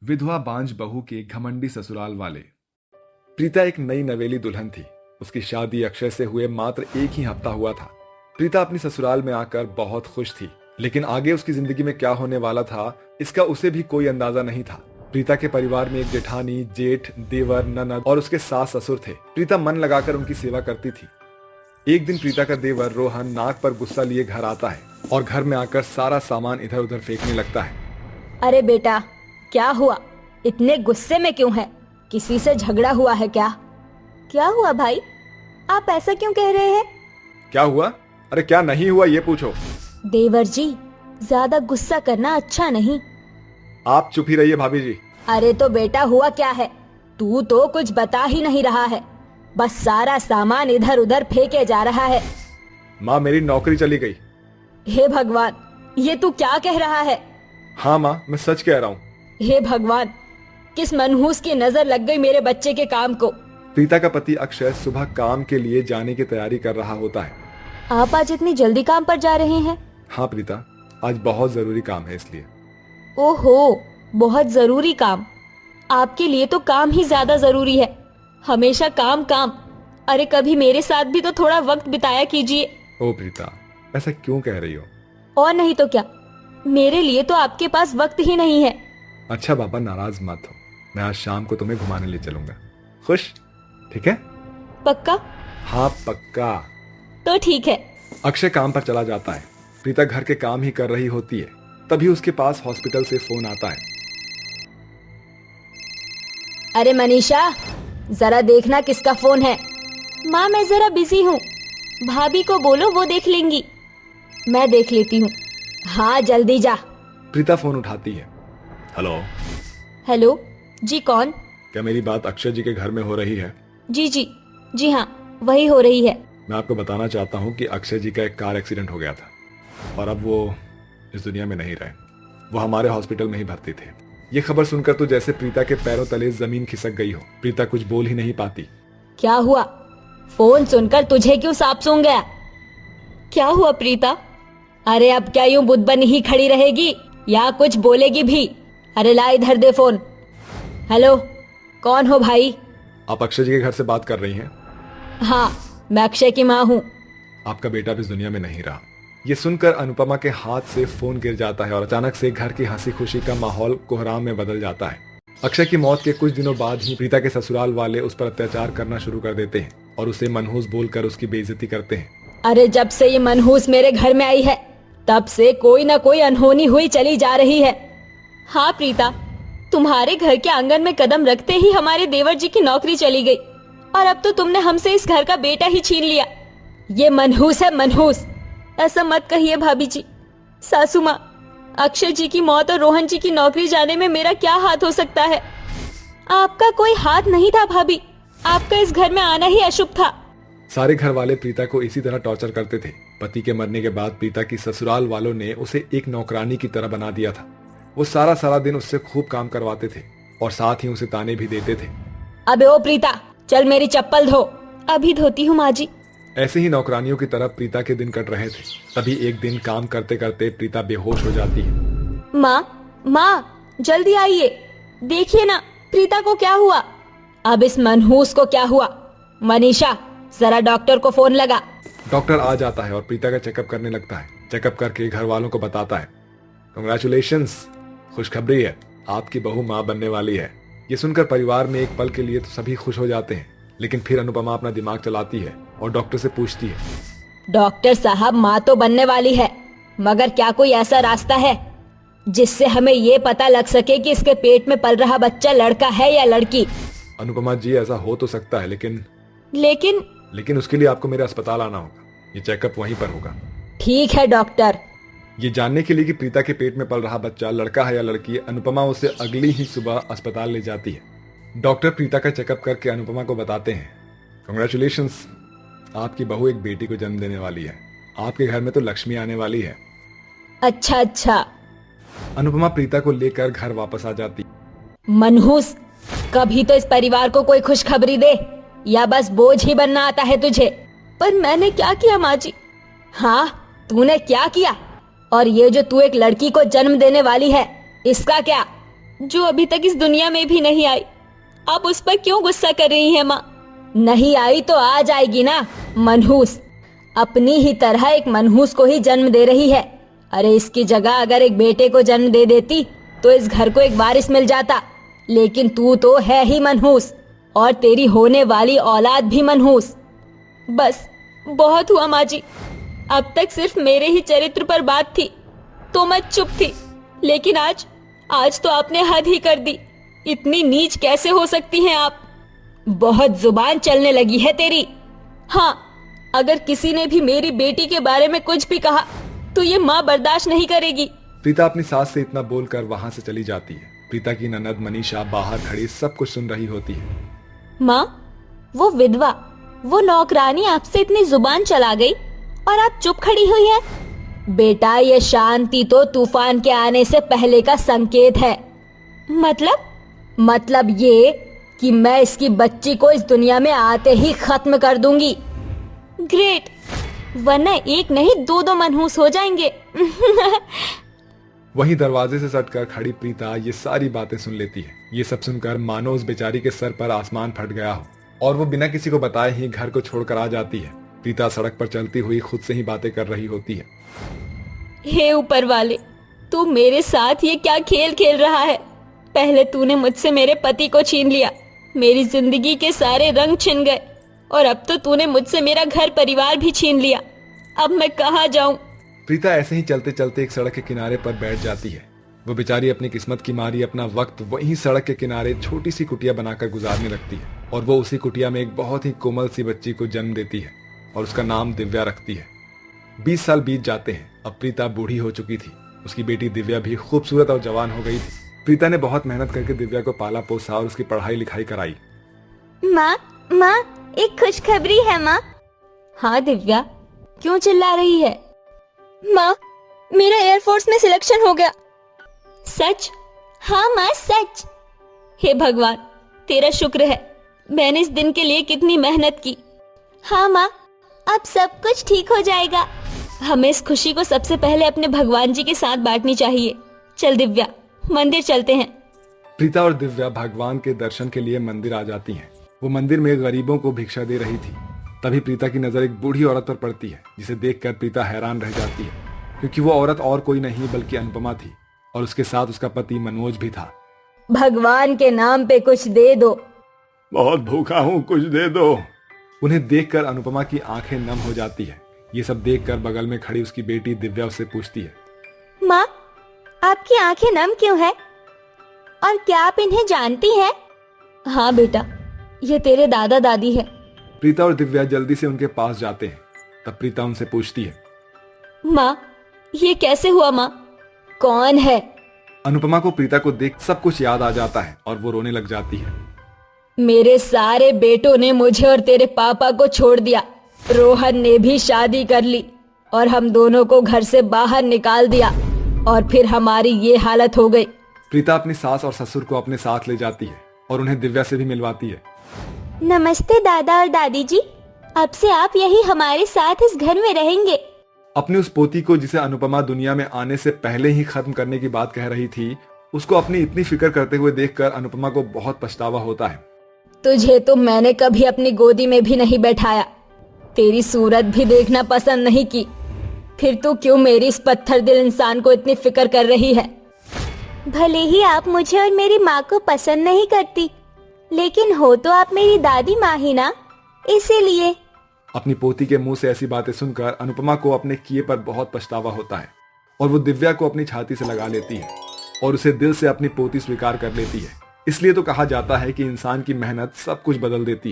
विधवा बांझ बहू के घमंडी ससुराल वाले। प्रीता एक नई नवेली दुल्हन थी। उसकी शादी अक्षय से हुए मात्र एक ही हफ्ता हुआ था। प्रीता अपनी ससुराल में आकर बहुत खुश थी, लेकिन आगे उसकी जिंदगी में क्या होने वाला था इसका उसे भी कोई अंदाजा नहीं था। प्रीता के परिवार में एक जेठानी, जेठ, देवर, ननद और उसके सास ससुर थे। प्रीता मन लगाकर उनकी सेवा करती थी। एक दिन प्रीता का देवर रोहन नाक पर गुस्सा लिए घर आता है और घर में आकर सारा सामान इधर उधर फेंकने लगता है। अरे बेटा, क्या हुआ? इतने गुस्से में क्यों है? किसी से झगड़ा हुआ है क्या? क्या हुआ भाई? आप ऐसा क्यों कह रहे हैं? क्या हुआ? अरे क्या नहीं हुआ ये पूछो। देवर जी, ज्यादा गुस्सा करना अच्छा नहीं। आप चुप ही रहिए भाभी जी। अरे तो बेटा, हुआ क्या है? तू तो कुछ बता ही नहीं रहा है, बस सारा सामान इधर उधर फेंके जा रहा है। माँ, मेरी नौकरी चली गई। हे भगवान, ये तू क्या कह रहा है? हाँ माँ, मैं सच कह रहा हूँ। हे भगवान, किस मनहूस की नजर लग गई मेरे बच्चे के काम को। प्रीता का पति अक्षय सुबह काम के लिए जाने की तैयारी कर रहा होता है। आप आज इतनी जल्दी काम पर जा रहे हैं? हाँ प्रीता, आज बहुत जरूरी काम है इसलिए। ओहो, बहुत जरूरी काम। आपके लिए तो काम ही ज्यादा जरूरी है। हमेशा काम काम। अरे कभी मेरे साथ भी तो थोड़ा वक्त बिताया कीजिए। ओ प्रीता, ऐसा क्यों कह रही हो? और नहीं तो क्या, मेरे लिए तो आपके पास वक्त ही नहीं है। अच्छा बाबा, नाराज मत हो। मैं आज शाम को तुम्हें घुमाने ले चलूंगा। खुश? ठीक है? पक्का? हाँ पक्का। तो ठीक है। अक्षय काम पर चला जाता है। प्रीता घर के काम ही कर रही होती है, तभी उसके पास हॉस्पिटल से फोन आता है। अरे मनीषा, जरा देखना किसका फोन है। माँ, मैं जरा बिजी हूँ, भाभी को बोलो वो देख लेंगी। मैं देख लेती हूँ। हाँ जल्दी जा। प्रीता फोन उठाती है। हेलो। हेलो जी, कौन? क्या मेरी बात अक्षय जी के घर में हो रही है? जी हाँ, वही हो रही है। मैं आपको बताना चाहता हूँ कि अक्षय जी का एक कार एक्सीडेंट हो गया था और अब वो इस दुनिया में नहीं रहे। वो हमारे हॉस्पिटल में ही भर्ती थे। ये खबर सुनकर तो जैसे प्रीता के पैरों तले जमीन खिसक गई हो। प्रीता कुछ बोल ही नहीं पाती। क्या हुआ? फोन सुनकर तुझे क्यों सांप सूंघ गया? क्या हुआ प्रीता? अरे अब क्या यूं बुद्ध बनी ही खड़ी रहेगी या कुछ बोलेगी भी? अरे ला इधर दे फोन। हेलो, कौन हो भाई? आप अक्षय जी के घर से बात कर रही हैं? हाँ, मैं अक्षय की माँ हूँ। आपका बेटा भी इस दुनिया में नहीं रहा। ये सुनकर अनुपमा के हाथ से फोन गिर जाता है और अचानक से घर की हंसी खुशी का माहौल कोहराम में बदल जाता है। अक्षय की मौत के कुछ दिनों बाद ही प्रीता के ससुराल वाले उस पर अत्याचार करना शुरू कर देते हैं और उसे मनहूस बोलकर उसकी बेइज्जती करते हैं। अरे जब से ये मनहूस मेरे घर में आई है, तब से कोई ना कोई अनहोनी हुई चली जा रही है। हाँ प्रीता, तुम्हारे घर के आंगन में कदम रखते ही हमारे देवर जी की नौकरी चली गई और अब तो तुमने हमसे इस घर का बेटा ही छीन लिया। ये मनहूस है, मनहूस। ऐसा मत कहिए भाभी जी। सासू माँ, अक्षय जी की मौत और रोहन जी की नौकरी जाने में मेरा क्या हाथ हो सकता है? आपका कोई हाथ नहीं था भाभी, आपका इस घर में आना ही अशुभ था। सारे घर वाले प्रीता को इसी तरह टॉर्चर करते थे। पति के मरने के बाद प्रीता की ससुराल वालों ने उसे एक नौकरानी की तरह बना दिया था। वो सारा दिन उससे खूब काम करवाते थे और साथ ही उसे ताने भी देते थे। अबे ओ प्रीता, चल मेरी चप्पल धो। अभी धोती हूँ माँ जी। ऐसे ही नौकरानियों की तरह प्रीता के दिन कट रहे थे। तभी एक दिन काम करते करते प्रीता बेहोश हो जाती है। माँ जल्दी आइए, देखिए ना प्रीता को क्या हुआ। अब इस मनहूस को क्या हुआ? मनीषा, जरा डॉक्टर को फोन लगा। डॉक्टर आ जाता है और प्रीता का चेकअप करने लगता है। चेकअप करके घर वालों को बताता है, कांग्रेचुलेशंस, खुशखबरी है, आपकी बहू माँ बनने वाली है। ये सुनकर परिवार में एक पल के लिए तो सभी खुश हो जाते हैं, लेकिन फिर अनुपमा अपना दिमाग चलाती है और डॉक्टर से पूछती है, डॉक्टर साहब, माँ तो बनने वाली है, मगर क्या कोई ऐसा रास्ता है जिससे हमें ये पता लग सके कि इसके पेट में पल रहा बच्चा लड़का है या लड़की? अनुपमा जी, ऐसा हो तो सकता है, लेकिन उसके लिए आपको मेरे अस्पताल आना होगा। ये चेकअप वहीं पर होगा। ठीक है डॉक्टर। ये जानने के लिए कि प्रीता के पेट में पल रहा बच्चा लड़का है या लड़की, अनुपमा उसे अगली ही सुबह अस्पताल ले जाती है। डॉक्टर प्रीता का चेकअप करके अनुपमा को बताते हैं, कांग्रेचुलेशंस, आपकी बहू एक बेटी को जन्म देने वाली है। आपके घर में तो लक्ष्मी आने वाली है। अच्छा। अनुपमा प्रीता को लेकर घर वापस आ जाती। मनहूस, कभी तो इस परिवार को कोई खुशखबरी दे, या बस बोझ ही बनना आता है तुझे? पर मैंने क्या किया माँ जी? हाँ, तूने क्या किया? और ये जो तू एक लड़की को जन्म देने वाली है, इसका क्या? जो अभी तक इस दुनिया में भी नहीं आई। आप उस पर क्यों गुस्सा कर रही हैं माँ? नहीं आई तो आ जाएगी ना। मनहूस अपनी ही तरह एक मनहूस को ही जन्म दे रही है। अरे इसकी जगह अगर एक बेटे को जन्म दे देती तो इस घर को एक वारिस मिल जाता, लेकिन तू तो है ही मनहूस और तेरी होने वाली औलाद भी मनहूस। बस बहुत हुआ माँ जी, अब तक सिर्फ मेरे ही चरित्र पर बात थी तो मैं चुप थी, लेकिन आज तो आपने हद ही कर दी। इतनी नीच कैसे हो सकती हैं आप? बहुत जुबान चलने लगी है तेरी। हाँ, अगर किसी ने भी मेरी बेटी के बारे में कुछ भी कहा तो ये माँ बर्दाश्त नहीं करेगी। प्रीता अपनी सास से इतना बोलकर वहां से चली जाती है। प्रीता की ननद मनीषा बाहर खड़ी सब कुछ सुन रही होती है। माँ, वो विधवा, वो नौकरानी आपसे इतनी जुबान चला गई और आप चुप खड़ी हुई हैं। बेटा, ये शांति तो तूफान के आने से पहले का संकेत है। मतलब ये कि मैं इसकी बच्ची को इस दुनिया में आते ही खत्म कर दूंगी। ग्रेट, वरना एक नहीं दो मनहूस हो जाएंगे। वहीं दरवाजे से सटकर खड़ी प्रीता ये सारी बातें सुन लेती है। ये सब सुनकर मानो उस बेचारी के सर पर आसमान फट गया हो और वो बिना किसी को बताए ही घर को छोड़कर आ जाती है। प्रीता सड़क पर चलती हुई खुद से ही बातें कर रही होती है। हे ऊपर वाले, तू मेरे साथ ये क्या खेल खेल रहा है? पहले तूने मुझसे मेरे पति को छीन लिया, मेरी जिंदगी के सारे रंग छिन गए, और अब तो तूने मुझसे मेरा घर परिवार भी छीन लिया। अब मैं कहाँ जाऊं? प्रीता ऐसे ही चलते चलते एक सड़क के किनारे पर बैठ जाती है। वो बेचारी अपनी किस्मत की मारी अपना वक्त वहीं सड़क के किनारे छोटी सी कुटिया बनाकर गुजारने लगती है और वो उसी कुटिया में एक बहुत ही कोमल सी बच्ची को जन्म देती है और उसका नाम दिव्या रखती है। 20 साल बीत जाते हैं। अब प्रीता बूढ़ी हो चुकी थी। उसकी बेटी दिव्या भी खूबसूरत और जवान हो गई थी। प्रीता ने बहुत मेहनत करके दिव्या को पाला पोसा और उसकी पढ़ाई लिखाई कराई। माँ, एक खुशखबरी है माँ। हाँ दिव्या, क्यों चिल्ला रही है? माँ, मेरा एयरफोर्स में सिलेक्शन हो गया। सच? हाँ माँ, सच। हे भगवान, तेरा शुक्र है। मैंने इस दिन के लिए कितनी मेहनत की। हाँ माँ, अब सब कुछ ठीक हो जाएगा। हमें इस खुशी को सबसे पहले अपने भगवान जी के साथ बांटनी चाहिए। चल दिव्या, मंदिर चलते हैं। प्रीता और दिव्या भगवान के दर्शन के लिए मंदिर आ जाती हैं। वो मंदिर में गरीबों को भिक्षा दे रही थी। तभी प्रीता की नजर एक बूढ़ी औरत पर पड़ती है, जिसे देखकर प्रीता हैरान रह जाती है, क्योंकि वो औरत और कोई नहीं बल्कि अनुपमा थी और उसके साथ उसका पति मनोज भी था। भगवान के नाम पे कुछ दे दो। बहुत भूखा हूँ, कुछ दे दो। उन्हें देखकर अनुपमा की आंखें नम हो जाती है। ये सब देखकर बगल में खड़ी उसकी बेटी दिव्या उससे पूछती है, माँ, आपकी आंखें नम क्यों है? और क्या आप इन्हें जानती हैं? हाँ बेटा, ये तेरे दादा दादी है। प्रीता और दिव्या जल्दी से उनके पास जाते हैं। तब प्रीता उनसे पूछती है, माँ, ये कैसे हुआ माँ? कौन है? अनुपमा को प्रीता को देख सब कुछ याद आ जाता है और वो रोने लग जाती है। मेरे सारे बेटों ने मुझे और तेरे पापा को छोड़ दिया। रोहन ने भी शादी कर ली और हम दोनों को घर से बाहर निकाल दिया और फिर हमारी ये हालत हो गई। प्रीता अपनी सास और ससुर को अपने साथ ले जाती है और उन्हें दिव्या से भी मिलवाती है। नमस्ते दादा और दादी जी, अब से आप यही हमारे साथ इस घर में रहेंगे। अपनी उस पोती को जिसे अनुपमा दुनिया में आने से पहले ही खत्म करने की बात कह रही थी, उसको अपनी इतनी फिक्र करते हुए देखकर अनुपमा को बहुत पछतावा होता है। तुझे तो मैंने कभी अपनी गोदी में भी नहीं बैठाया, तेरी सूरत भी देखना पसंद नहीं की, फिर तू क्यों मेरी इस पत्थर दिल इंसान को इतनी फिक्र कर रही है? भले ही आप मुझे और मेरी माँ को पसंद नहीं करती, लेकिन हो तो आप मेरी दादी माँ ही ना, इसीलिए। अपनी पोती के मुंह से ऐसी बातें सुनकर अनुपमा को अपने किए पर बहुत पछतावा होता है और वो दिव्या को अपनी छाती से लगा लेती है और उसे दिल से अपनी पोती स्वीकार कर लेती है। इसलिए तो कहा जाता है कि इंसान की मेहनत सब कुछ बदल देती है।